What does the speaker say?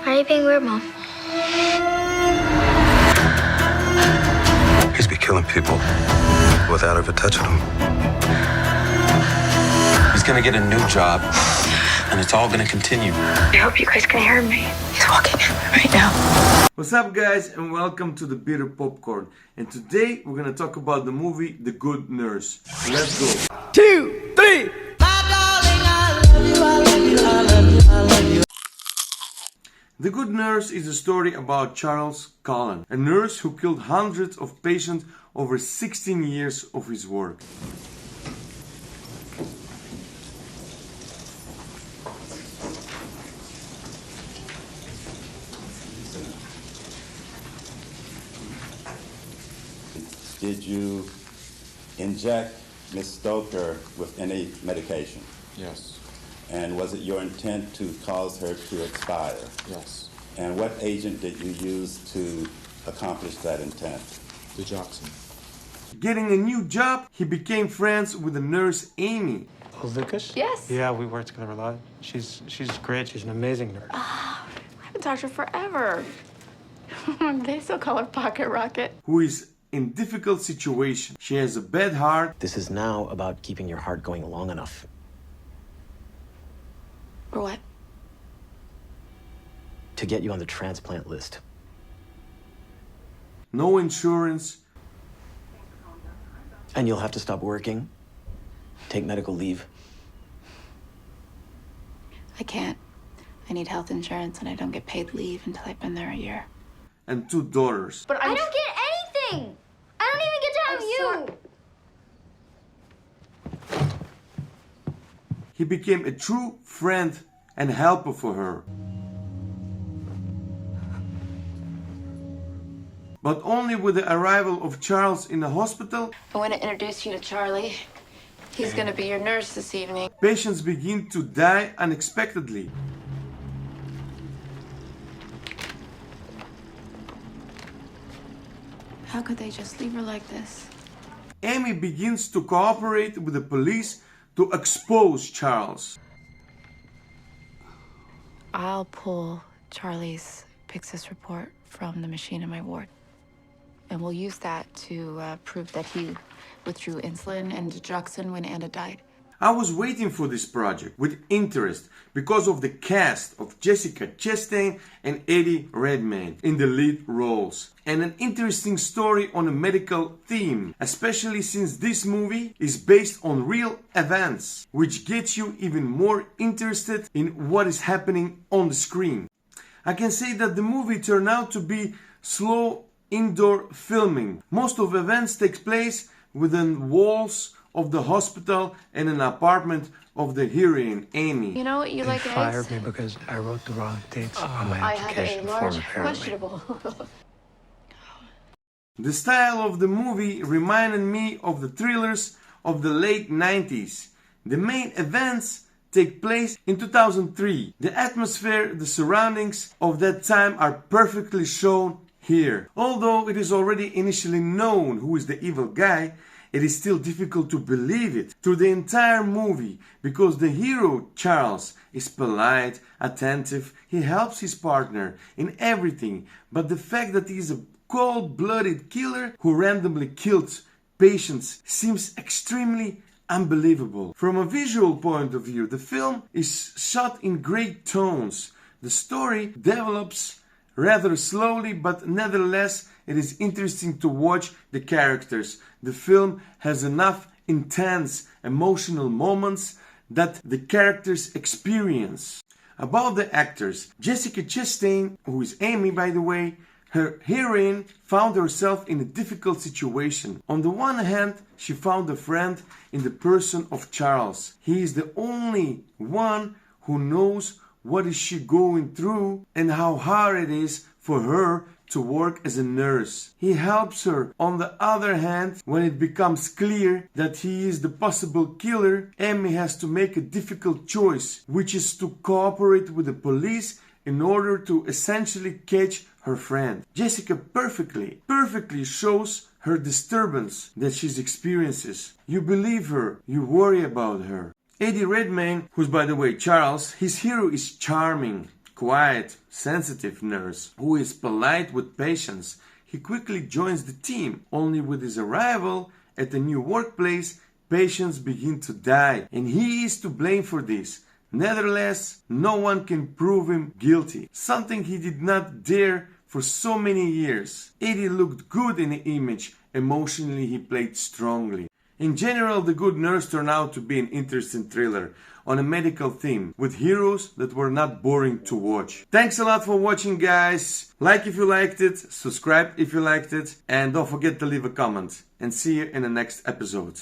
Why are you being weird, Mom? He's been killing people without ever touching them. He's gonna get a new job, and it's all gonna continue. I hope you guys can hear me. He's walking in right now. What's up, guys, and welcome to the Bitter Popcorn. And today we're gonna talk about the movie The Good Nurse. Let's go. 2, 3. The Good Nurse is a story about Charles Cullen, a nurse who killed hundreds of patients over 16 years of his work. Did you inject Miss Stoker with any medication? Yes. And was it your intent to cause her to expire? Yes. And what agent did you use to accomplish that intent? The Jackson. Getting a new job, he became friends with the nurse Amy. Oh, Lucas? Yes. Yeah, we work together a lot. She's great. She's an amazing nurse. I haven't talked to her forever. They still call her Pocket Rocket. Who is in difficult situation. She has a bad heart. This is now about keeping your heart going long enough. Or what? To get you on the transplant list. No insurance. And you'll have to stop working, take medical leave. I can't. I need health insurance and I don't get paid leave until I've been there a year. And 2 daughters. But I don't get anything! I don't even get to have you! He became a true friend and helper for her. But only with the arrival of Charles in the hospital, I want to introduce you to Charlie. He's going to be your nurse this evening. patients begin to die unexpectedly. How could they just leave her like this? Amy begins to cooperate with the police to expose Charles. I'll pull Charlie's Pyxis report from the machine in my ward. And we'll use that to prove that he withdrew insulin and digoxin when Anna died. I was waiting for this project with interest because of the cast of Jessica Chastain and Eddie Redmayne in the lead roles, and an interesting story on a medical theme, especially since this movie is based on real events, which gets you even more interested in what is happening on the screen. I can say that the movie turned out to be slow indoor filming. Most of events take place within walls of the hospital and an apartment of the heroine, Amy. You know what you They like fired eggs? me because I wrote the wrong dates on my I have application a form, large apparently. questionable. The style of the movie reminded me of the thrillers of the late 90s. The main events take place in 2003. The atmosphere, the surroundings of that time are perfectly shown here. Although it is already initially known who is the evil guy, it is still difficult to believe it through the entire movie because the hero, Charles, is polite, attentive, he helps his partner in everything, but the fact that he is a cold-blooded killer who randomly killed patients seems extremely unbelievable. From a visual point of view, the film is shot in great tones. The story develops rather slowly, but nevertheless it is interesting to watch the characters. The film has enough intense emotional moments that the characters experience. About the actors, Jessica Chastain, who is Amy by the way, her heroine found herself in a difficult situation. On the one hand, she found a friend in the person of Charles. He is the only one who knows what is she going through and how hard it is for her to work as a nurse. He helps her. On the other hand, when it becomes clear that he is the possible killer, Amy has to make a difficult choice, which is to cooperate with the police in order to essentially catch her friend. Jessica perfectly shows her disturbance that she experiences. You believe her, you worry about her. Eddie Redmayne, who's by the way Charles, his hero is charming, quiet, sensitive nurse who is polite with patients. He quickly joins the team. Only with his arrival at the new workplace, patients begin to die, and he is to blame for this. Nevertheless, no one can prove him guilty, something he did not dare for so many years. Eddie looked good in the image. Emotionally, he played strongly. In general, The Good Nurse turned out to be an interesting thriller on a medical theme with heroes that were not boring to watch. Thanks a lot for watching, guys. Like if you liked it, subscribe if you liked it, and don't forget to leave a comment. And see you in the next episode.